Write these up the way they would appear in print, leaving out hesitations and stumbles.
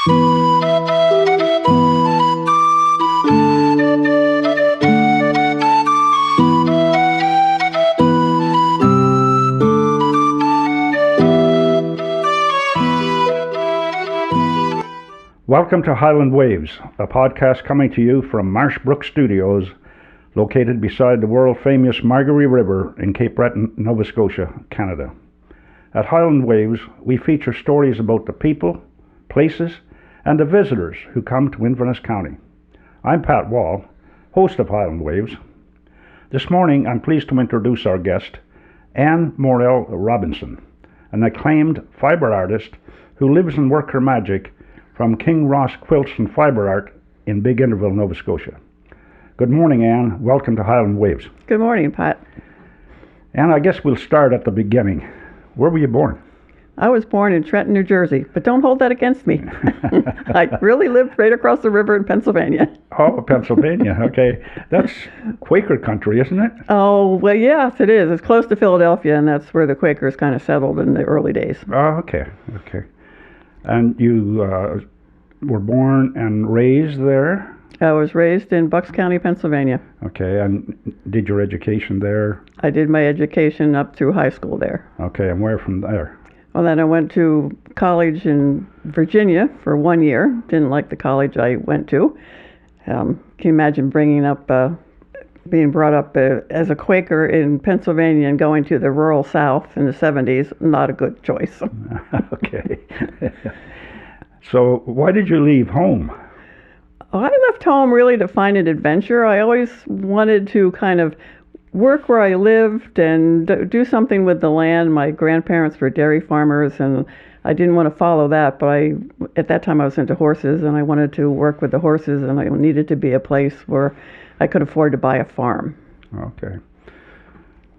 Welcome to Highland Waves, a podcast coming to you from Marshbrook Studios, located beside the world-famous Margaree River in Cape Breton, Nova Scotia, Canada. At Highland Waves, we feature stories about the people, places, and the visitors who come to Inverness County. I'm Pat Wall, host of Highland Waves. This morning, I'm pleased to introduce our guest, Anne Morrell Robinson, an acclaimed fibre artist who lives and works her magic from King Ross Quilts and Fibre Art in Big Intervale, Nova Scotia. Good morning, Anne. Welcome to Highland Waves. Good morning, Pat. Anne, I guess we'll start at the beginning. Where were you born? I was born in Trenton, New Jersey, but don't hold that against me. I really lived right across the river in Pennsylvania. Oh, Pennsylvania. Okay. That's Quaker country, isn't it? Oh, well, yes, it is. It's close to Philadelphia, and that's where the Quakers kind of settled in the early days. Oh, okay. Okay. And you were born and raised there? I was raised in Bucks County, Pennsylvania. Okay, and did your education there? I did my education up through high school there. Okay, and where from there? Well, then I went to college in Virginia for 1 year. Didn't like the college I went to. Can you imagine being brought up as a Quaker in Pennsylvania and going to the rural South in the 70s? Not a good choice. Okay. So why did you leave home? I left home really to find an adventure. I always wanted to kind of work where I lived and do something with the land. My grandparents were dairy farmers, and I didn't want to follow that, but at that time I was into horses, and I wanted to work with the horses, and I needed to be a place where I could afford to buy a farm. Okay.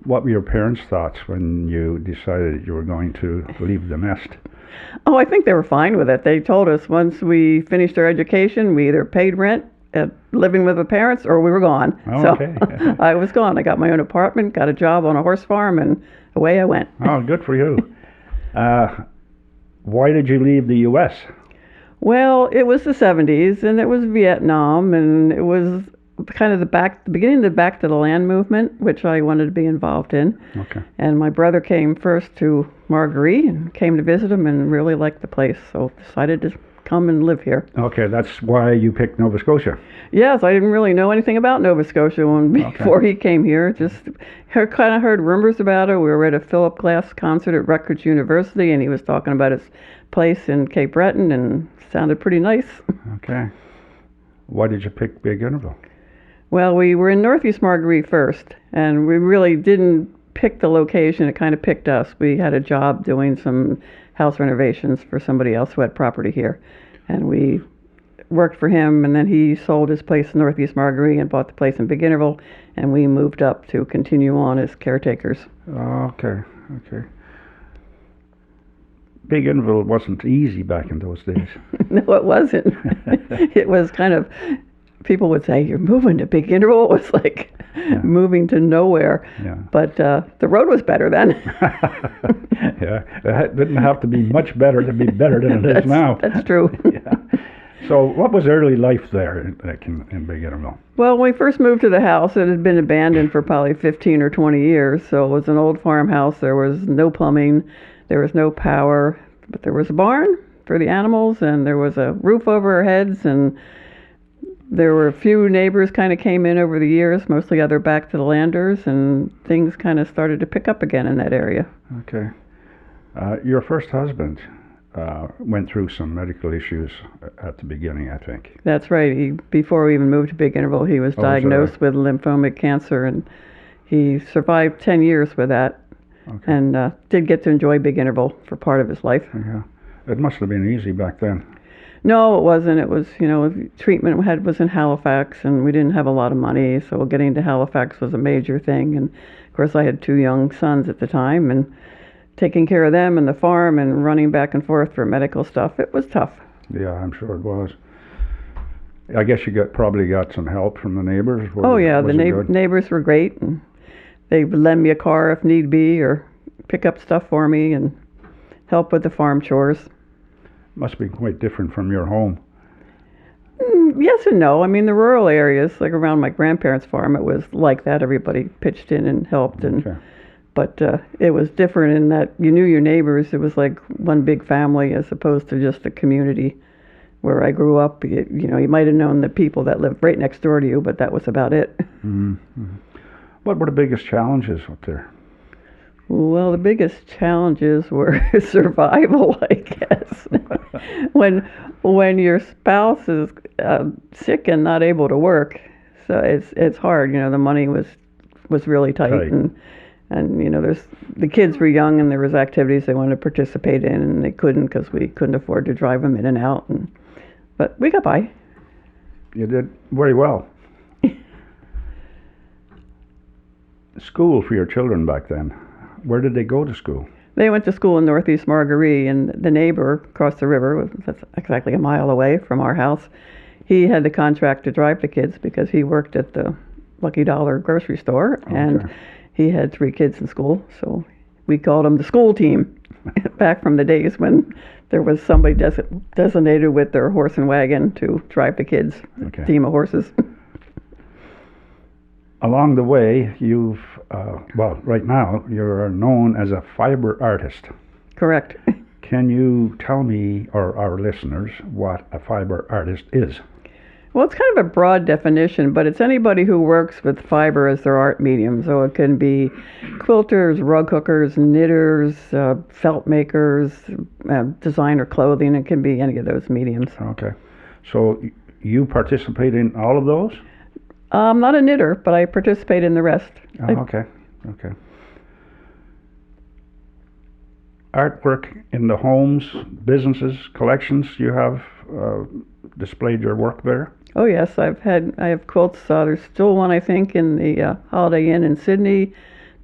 What were your parents' thoughts when you decided you were going to leave the nest? Oh, I think they were fine with it. They told us once we finished our education, we either paid rent living with the parents or we were gone. Oh, so okay. I was gone. I got my own apartment, got a job on a horse farm, and away I went. Oh, good for you. Why did you leave the U.S.? Well, it was the 70s, and it was Vietnam, and it was kind of the beginning of the Back to the Land movement, which I wanted to be involved in. Okay. And my brother came first to Margaree and came to visit him and really liked the place, so decided to come and live here. Okay, that's why you picked Nova Scotia. Yes, I didn't really know anything about Nova Scotia before he came here. Just kind of heard rumors about it. We were at a Philip Glass concert at Rutgers University, and he was talking about his place in Cape Breton, and sounded pretty nice. Okay. Why did you pick Big Intervale? Well, we were in Northeast Margaree first, and we really didn't pick the location. It kind of picked us. We had a job doing some house renovations for somebody else who had property here, and we worked for him, and then he sold his place in Northeast Margaree and bought the place in Big Intervale, and we moved up to continue on as caretakers. Okay, okay. Big Intervale wasn't easy back in those days. No, it wasn't. It was kind of, people would say, "You're moving to Big Intervale." It was like moving to nowhere. Yeah. But the road was better then. Yeah, it didn't have to be much better to be better than it is now. That's true. Yeah. So what was early life there in Big Intervale? Well, when we first moved to the house, it had been abandoned for probably 15 or 20 years. So it was an old farmhouse. There was no plumbing. There was no power. But there was a barn for the animals, and there was a roof over our heads, and there were a few neighbors kind of came in over the years, mostly other back to the landers, and things kind of started to pick up again in that area. Okay. Your first husband went through some medical issues at the beginning, I think. That's right. Before we even moved to Big Intervale, he was diagnosed with lymphomic cancer, and he survived 10 years with that. Okay. And did get to enjoy Big Intervale for part of his life. Yeah. It must have been easy back then. No, it wasn't. It was, treatment was in Halifax, and we didn't have a lot of money, so getting to Halifax was a major thing. And, of course, I had 2 young sons at the time, and taking care of them and the farm and running back and forth for medical stuff, it was tough. Yeah, I'm sure it was. I guess you probably got some help from the neighbors? The neighbors were great, and they would lend me a car if need be, or pick up stuff for me and help with the farm chores. Must be quite different from your home. Yes and no. I mean, the rural areas, like around my grandparents' farm, it was like that. Everybody pitched in and helped, and Okay. but it was different in that you knew your neighbors. It was like one big family as opposed to just a community. Where I grew up, you know, you might have known the people that lived right next door to you, but that was about it. Mm-hmm. What were the biggest challenges up there? Well, the biggest challenges were survival, I guess. when your spouse is sick and not able to work, so it's hard. You know, the money was really tight. And you know, the kids were young and there was activities they wanted to participate in and they couldn't because we couldn't afford to drive them in and out. But we got by. You did very well. School for your children back then. Where did they go to school? They went to school in Northeast Margaree, and the neighbor across the river, that's exactly a mile away from our house, he had the contract to drive the kids because he worked at the Lucky Dollar grocery store, and he had 3 kids in school, so we called them the school team back from the days when there was somebody designated with their horse and wagon to drive the kids, team of horses. Along the way, you've, right now, you're known as a fiber artist. Correct. Can you tell me, or our listeners, what a fiber artist is? Well, it's kind of a broad definition, but it's anybody who works with fiber as their art medium. So it can be quilters, rug hookers, knitters, felt makers, designer clothing. It can be any of those mediums. Okay. So you participate in all of those? I'm not a knitter, but I participate in the rest. Okay. Artwork in the homes, businesses, collections, you have displayed your work there? Oh yes, I have quilts. There's still one, I think, in the Holiday Inn in Sydney.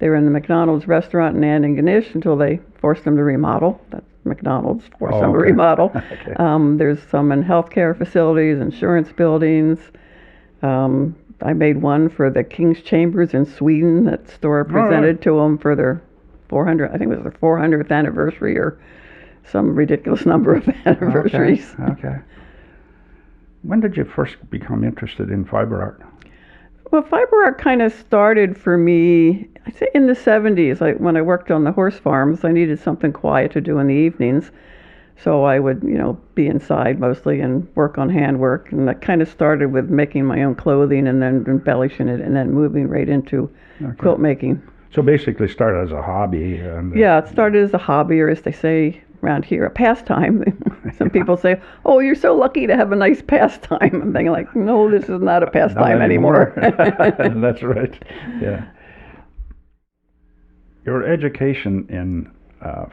They were in the McDonald's restaurant in Antigonish until they forced them to remodel. That's McDonald's forced them to remodel. Okay. There's some in healthcare facilities, insurance buildings. I made one for the King's Chambers in Sweden. That store presented to them for their 400th, I think it was their 400th anniversary or some ridiculous number of anniversaries. Okay. When did you first become interested in fiber art? Well, fiber art kind of started for me, I'd say in the 70s. When I worked on the horse farms, I needed something quiet to do in the evenings. So I would, be inside mostly and work on handwork. And that kind of started with making my own clothing and then embellishing it and then moving right into quilt making. So basically started as a hobby. Yeah, it started as a hobby, or as they say around here, a pastime. Some people say, "Oh, you're so lucky to have a nice pastime." I'm thinking like, no, this is not a pastime anymore. That's right, yeah. Your education in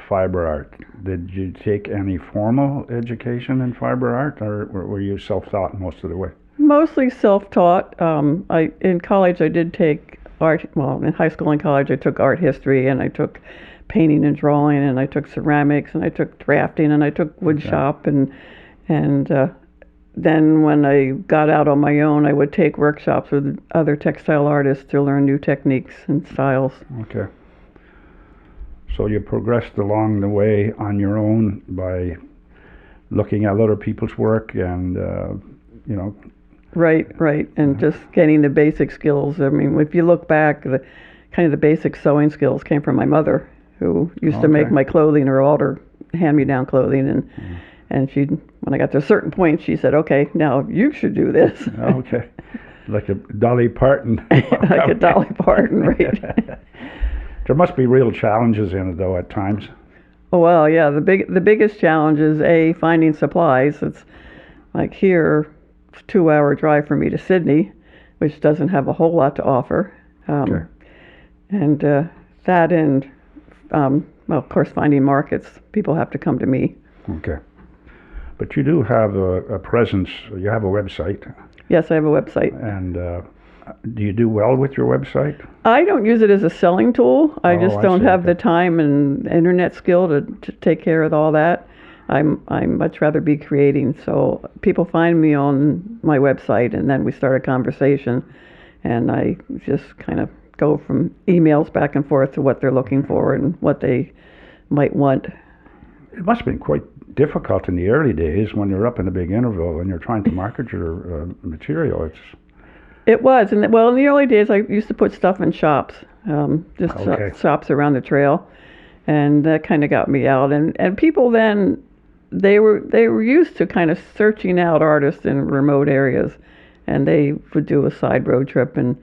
fiber art, did you take any formal education in fiber art, or were you self-taught most of the way? Mostly self-taught. In college I did take art, in high school and college I took art history, and I took painting and drawing, and I took ceramics, and I took drafting, and I took wood shop, and then when I got out on my own, I would take workshops with other textile artists to learn new techniques and styles. Okay. So you progressed along the way on your own by looking at other people's work and, Right, and just getting the basic skills. I mean, if you look back, the basic sewing skills came from my mother, who used to make my clothing or alter hand-me-down clothing, and she, when I got to a certain point, she said, "Okay, now you should do this." Okay, like a Dolly Parton. Like a Dolly Parton, right? There must be real challenges in it, though, at times. Oh well, yeah. The biggest challenge is finding supplies. It's like here, it's a 2-hour drive for me to Sydney, which doesn't have a whole lot to offer. And that and of course, finding markets. People have to come to me. Okay. But you do have a presence. You have a website. Yes, I have a website. And do you do well with your website? I don't use it as a selling tool. I just don't have the time and internet skill to take care of all that. I'm much rather be creating. So people find me on my website, and then we start a conversation, and I just kind of go from emails back and forth to what they're looking for and what they might want. It must have been quite difficult in the early days when you're up in the Big Intervale and you're trying to market your material. It was, and well, in the early days, I used to put stuff in shops, just Okay. shops around the trail, and that kind of got me out. And people then, they were used to kind of searching out artists in remote areas, and they would do a side road trip, and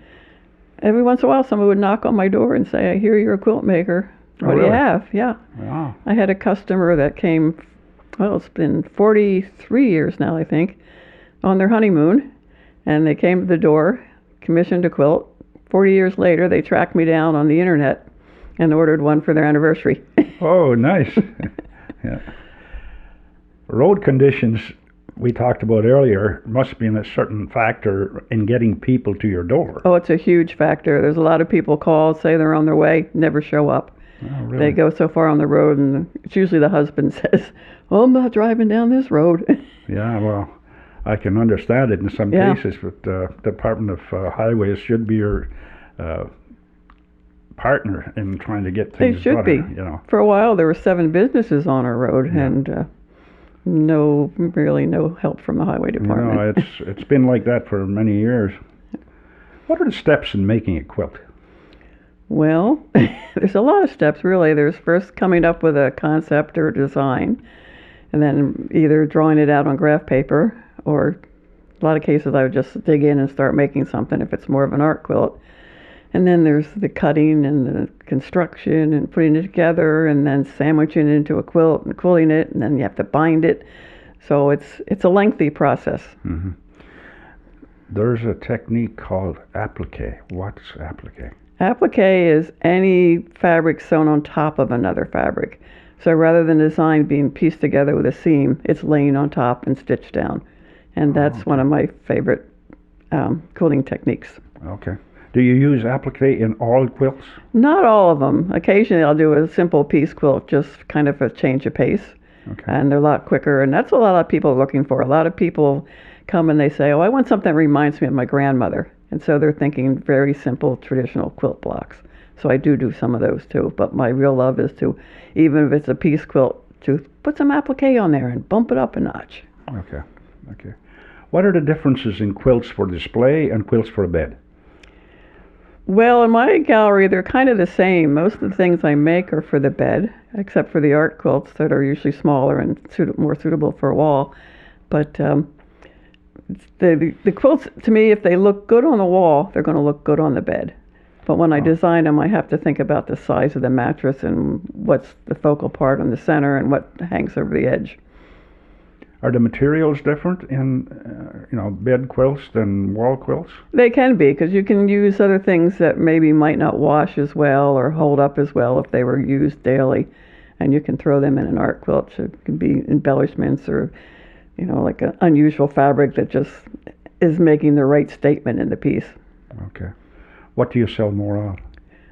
every once in a while, someone would knock on my door and say, "I hear you're a quilt maker. What do you really? have?" Yeah. Wow. I had a customer that came, well, it's been 43 years now, I think, on their honeymoon. And they came to the door, commissioned a quilt. 40 years later, they tracked me down on the internet and ordered one for their anniversary. Oh, nice. Yeah. Road conditions we talked about earlier must be a certain factor in getting people to your door. Oh, it's a huge factor. There's a lot of people call, say they're on their way, never show up. Oh, really? They go so far on the road, and it's usually the husband says, "Oh, I'm not driving down this road." Yeah, well, I can understand it in some Yeah. cases, but Department of Highways should be your partner in trying to get They things should better, be. you know. For a while, there were 7 businesses on our road, Yeah. and really no help from the highway department. You know, it's been like that for many years. What are the steps in making a quilt? Well, there's a lot of steps, really. There's first coming up with a concept or design, and then either drawing it out on graph paper, or a lot of cases I would just dig in and start making something if it's more of an art quilt. And then there's the cutting and the construction and putting it together, and then sandwiching it into a quilt and quilting it, and then you have to bind it. So it's a lengthy process. Mm-hmm. There's a technique called applique. What's applique? Applique is any fabric sewn on top of another fabric. So rather than the design being pieced together with a seam, it's laying on top and stitched down. And that's one of my favorite quilting techniques. Okay. Do you use applique in all quilts? Not all of them. Occasionally I'll do a simple piece quilt, just kind of a change of pace. Okay. And they're a lot quicker, and that's what a lot of people are looking for. A lot of people come and they say, "Oh, I want something that reminds me of my grandmother." And so they're thinking very simple traditional quilt blocks. So I do some of those too. But my real love is to, even if it's a piece quilt, to put some applique on there and bump it up a notch. Okay. Okay. What are the differences in quilts for display and quilts for a bed? Well, in my gallery, they're kind of the same. Most of the things I make are for the bed, except for the art quilts that are usually smaller and more suitable for a wall. But the quilts, to me, if they look good on the wall, they're going to look good on the bed. But when I design them, I have to think about the size of the mattress and what's the focal part on the center and what hangs over the edge. Are the materials different in, bed quilts than wall quilts? They can be, because you can use other things that maybe might not wash as well or hold up as well if they were used daily. And you can throw them in an art quilt. So it can be embellishments or, like an unusual fabric that just is making the right statement in the piece. Okay. What do you sell more of?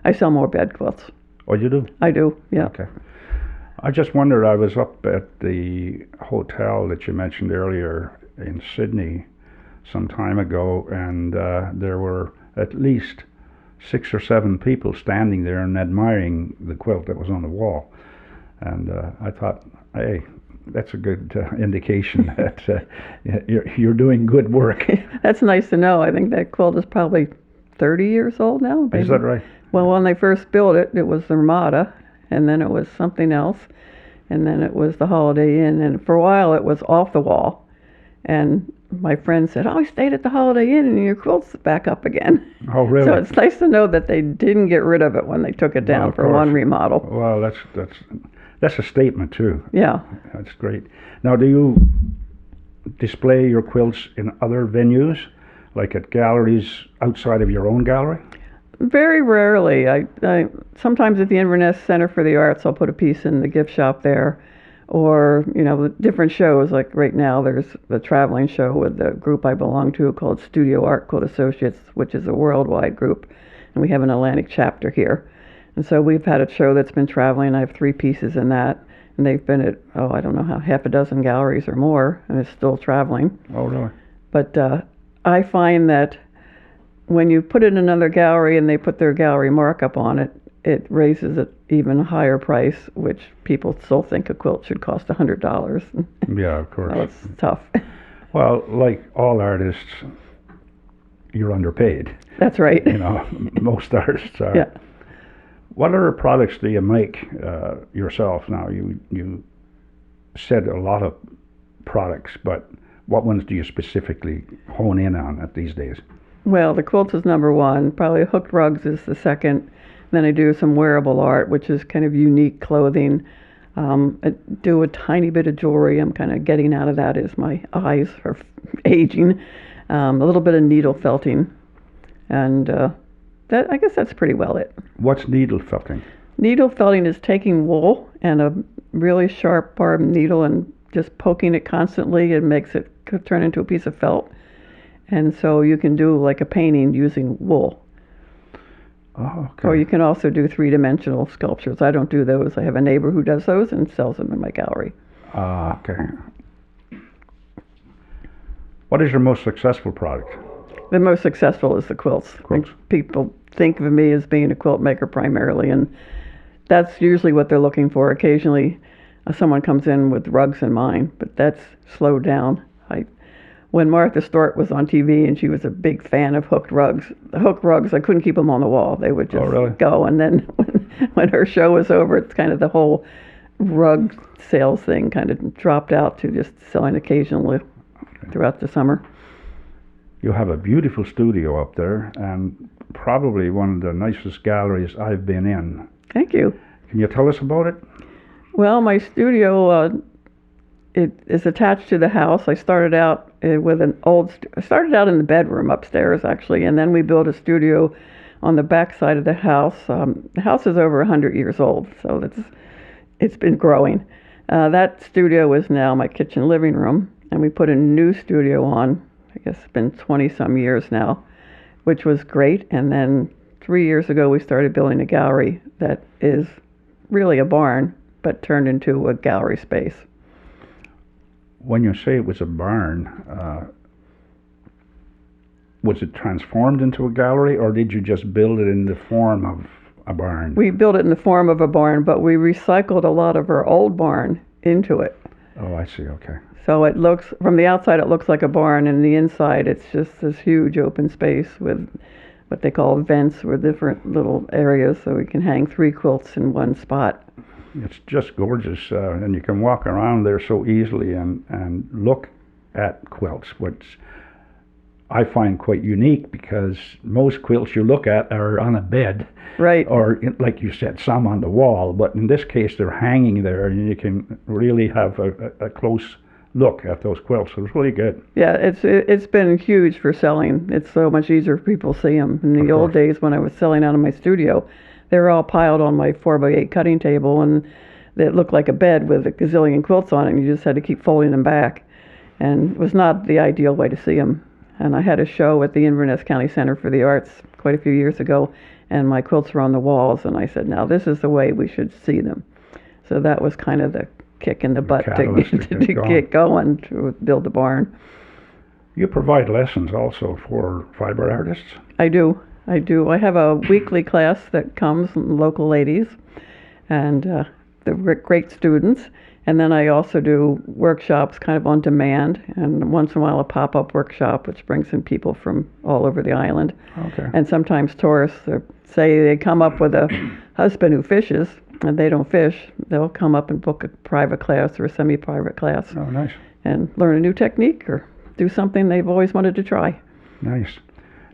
I sell more bed quilts. Oh, you do? I do, yeah. Okay. I just wondered, I was up at the hotel that you mentioned earlier in Sydney some time ago, and there were at least 6 or 7 people standing there and admiring the quilt that was on the wall. And I thought, hey, that's a good indication that you're doing good work. That's nice to know. I think that quilt is probably 30 years old now. Maybe. Is that right? Well, when they first built it, it was the Ramada, and then it was something else, and then it was the Holiday Inn, and for a while it was off the wall. And my friend said, "Oh, I stayed at the Holiday Inn, and your quilt's back up again." Oh, really? So it's nice to know that they didn't get rid of it when they took it down Of for course. one remodel. Well, that's a statement too. Yeah. That's great. Now, do you display your quilts in other venues, like at galleries outside of your own gallery? Very rarely. I sometimes at the Inverness Center for the Arts, I'll put a piece in the gift shop there, or different shows. Like right now, there's the traveling show with the group I belong to called Studio Art Quilt Associates, which is a worldwide group, and we have an Atlantic chapter here. And so we've had a show that's been traveling. I have 3 pieces in that, and they've been at I don't know how, half a dozen galleries or more, and it's still traveling. Oh, really? But I find that when you put it in another gallery and they put their gallery markup on it, it raises it even higher price, which people still think a quilt should cost $100. Yeah, of course. So it's tough. Well, like all artists, you're underpaid. That's right. You know, most artists are. Yeah. What other products do you make yourself now? You said a lot of products, but what ones do you specifically hone in on at these days? Well, the quilts is number one. Probably hooked rugs is the second. Then I do some wearable art, which is kind of unique clothing. I do a tiny bit of jewelry. I'm kind of getting out of that as my eyes are aging. A little bit of needle felting. And I guess that's pretty well it. What's needle felting? Needle felting is taking wool and a really sharp barbed needle and just poking it constantly. It makes it turn into a piece of felt. And so you can do like a painting using wool. Oh, okay. Or you can also do three-dimensional sculptures. I don't do those. I have a neighbor who does those and sells them in my gallery. Okay. What is your most successful product? The most successful is the quilts. Quilts. People think of me as being a quilt maker primarily, and that's usually what they're looking for. Occasionally, someone comes in with rugs in mind, but that's slowed down. When Martha Stewart was on TV and she was a big fan of hooked rugs, the hooked rugs, I couldn't keep them on the wall. They would just go. And then when her show was over, it's kind of the whole rug sales thing kind of dropped out to just selling occasionally throughout the summer. You have a beautiful studio up there and probably one of the nicest galleries I've been in. Thank you. Can you tell us about it? Well, my studio, it is attached to the house. I started out with I started out in the bedroom upstairs, actually, and then we built a studio on the back side of the house. The house is over 100 years old, so it's been growing. That studio is now my kitchen living room, and we put a new studio on. I guess it's been 20-some years now, which was great. And then 3 years ago, we started building a gallery that is really a barn, but turned into a gallery space. When you say it was a barn, was it transformed into a gallery, or did you just build it in the form of a barn? We built it in the form of a barn, but we recycled a lot of our old barn into it. Oh, I see, okay. So it looks, from the outside it looks like a barn, and the inside it's just this huge open space with what they call vents with different little areas, so we can hang 3 quilts in one spot. It's just gorgeous, and you can walk around there so easily and look at quilts, which I find quite unique because most quilts you look at are on a bed. Right. Or, like you said, some on the wall, but in this case they're hanging there and you can really have a close look at those quilts. So it's really good. Yeah, it's been huge for selling. It's so much easier for people to see them. In the old days when I was selling out of my studio, they were all piled on my 4x8 cutting table, and it looked like a bed with a gazillion quilts on it, and you just had to keep folding them back. And it was not the ideal way to see them. And I had a show at the Inverness County Center for the Arts quite a few years ago, and my quilts were on the walls, and I said, now this is the way we should see them. So that was kind of the kick in the butt to get going to build the barn. You provide lessons also for fiber artists? I do. I have a weekly class that comes from local ladies, and they're great students. And then I also do workshops kind of on demand, and once in a while a pop-up workshop, which brings in people from all over the island. Okay. And sometimes tourists, say they come up with a husband who fishes, and they don't fish, they'll come up and book a private class or a semi-private class. Oh, nice. And learn a new technique or do something they've always wanted to try. Nice.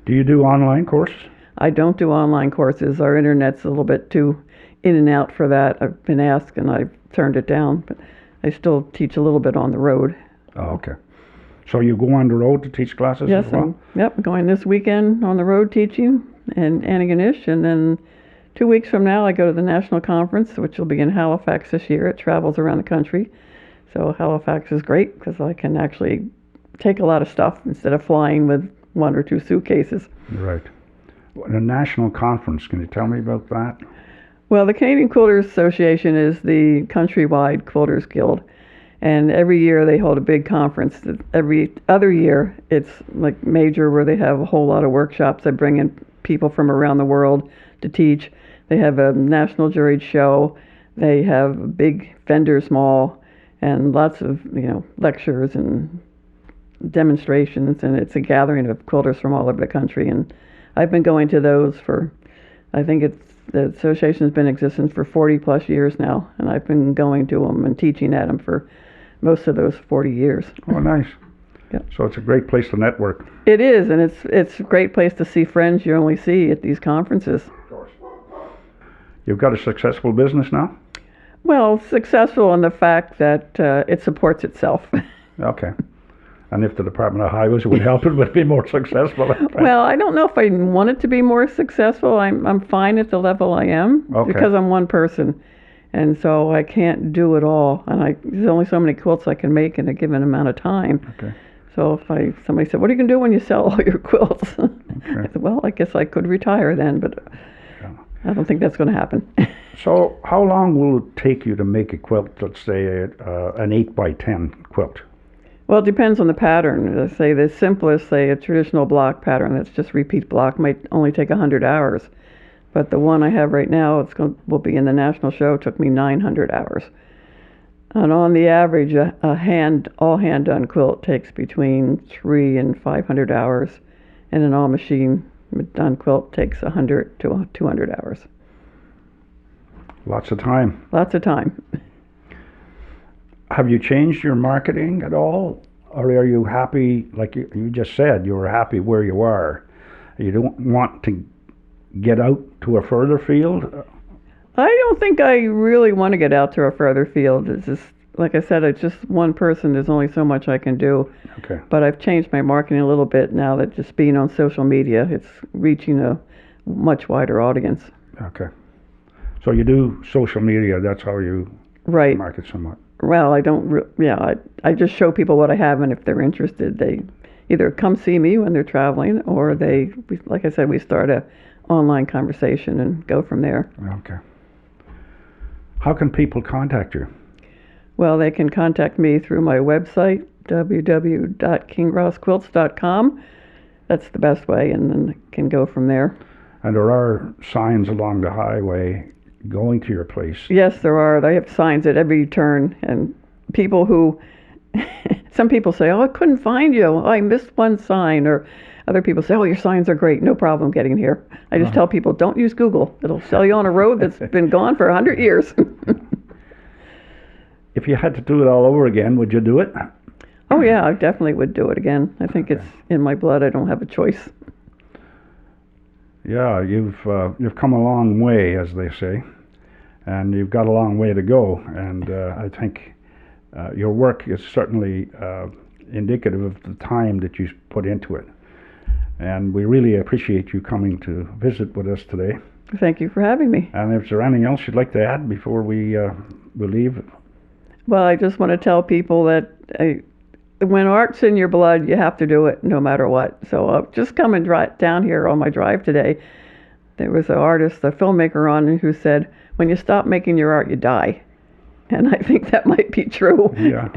Do you do online courses? I don't do online courses. Our internet's a little bit too in and out for that. I've been asked and I've turned it down, but I still teach a little bit on the road. Oh, okay. So you go on the road to teach classes yes, as well? Yep, going this weekend on the road teaching in Antigonish, and then 2 weeks from now I go to the national conference, which will be in Halifax this year. It travels around the country. So Halifax is great because I can actually take a lot of stuff instead of flying with 1 or 2 suitcases. Right. The national conference, can you tell me about that? Well, the Canadian Quilters Association is the countrywide quilters guild, and every year they hold a big conference. Every other year it's like major, where they have a whole lot of workshops. They bring in people from around the world to teach. They have a national juried show. They have a big vendors mall and lots of, lectures and demonstrations, and it's a gathering of quilters from all over the country. And I've been going to those I think the association's been in existence for 40 plus years now, and I've been going to them and teaching at them for most of those 40 years. Oh, nice. Yep. So it's a great place to network. It is, and it's a great place to see friends you only see at these conferences. Of course. You've got a successful business now? Well, successful in the fact that it supports itself. Okay. And if the Department of Highways would help, it would be more successful. Well, I don't know if I want it to be more successful. I'm fine at the level I am because I'm one person. And so I can't do it all. And there's only so many quilts I can make in a given amount of time. Okay. So if somebody said, what are you going to do when you sell all your quilts? Okay. I said, well, I guess I could retire then, but I don't think that's going to happen. So how long will it take you to make a quilt, let's say an 8x10 quilt? Well, it depends on the pattern. Let's say the simplest, say a traditional block pattern that's just repeat block might only take 100 hours. But the one I have right now, will be in the national show, took me 900 hours. And on the average, all hand done quilt takes between 300 and 500 hours, and an all machine done quilt takes 100 to 200 hours. Lots of time. Lots of time. Have you changed your marketing at all? Or are you happy, like you just said, you were happy where you are? You don't want to get out to a further field? I don't think I really want to get out to a further field. It's just, like I said, it's just one person. There's only so much I can do. Okay. But I've changed my marketing a little bit now that just being on social media, it's reaching a much wider audience. Okay. So you do social media, that's how you market somewhat. Well, I don't, I just show people what I have, and if they're interested, they either come see me when they're traveling, or like I said, we start a online conversation and go from there. Okay. How can people contact you? Well, they can contact me through my website, www.kingrossquilts.com. That's the best way, and then they can go from there. And there are signs along the highway going to your place. Yes, there are. They have signs at every turn, and some people say, oh, I couldn't find you. Oh, I missed one sign. Or other people say, oh, your signs are great. No problem getting here. I just tell people, don't use Google. It'll sell you on a road that's been gone for 100 years. If you had to do it all over again, would you do it? Oh, yeah, I definitely would do it again. I think it's in my blood. I don't have a choice. Yeah, you've come a long way, as they say, and you've got a long way to go. And I think your work is certainly indicative of the time that you put into it. And we really appreciate you coming to visit with us today. Thank you for having me. And is there anything else you'd like to add before we leave? Well, I just want to tell people that when art's in your blood, you have to do it no matter what. So just coming down here on my drive today, there was an artist, a filmmaker on, who said, when you stop making your art, you die. And I think that might be true. Yeah.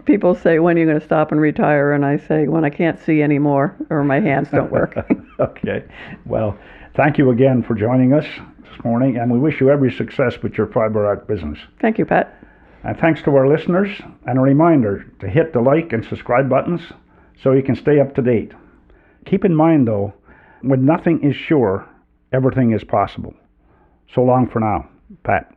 People say, when are you going to stop and retire? And I say, when I can't see anymore or my hands don't work. Okay. Well, thank you again for joining us this morning, and we wish you every success with your fiber art business. Thank you, Pat. And thanks to our listeners, and a reminder to hit the like and subscribe buttons so you can stay up to date. Keep in mind, though, when nothing is sure, everything is possible. So long for now. Pat.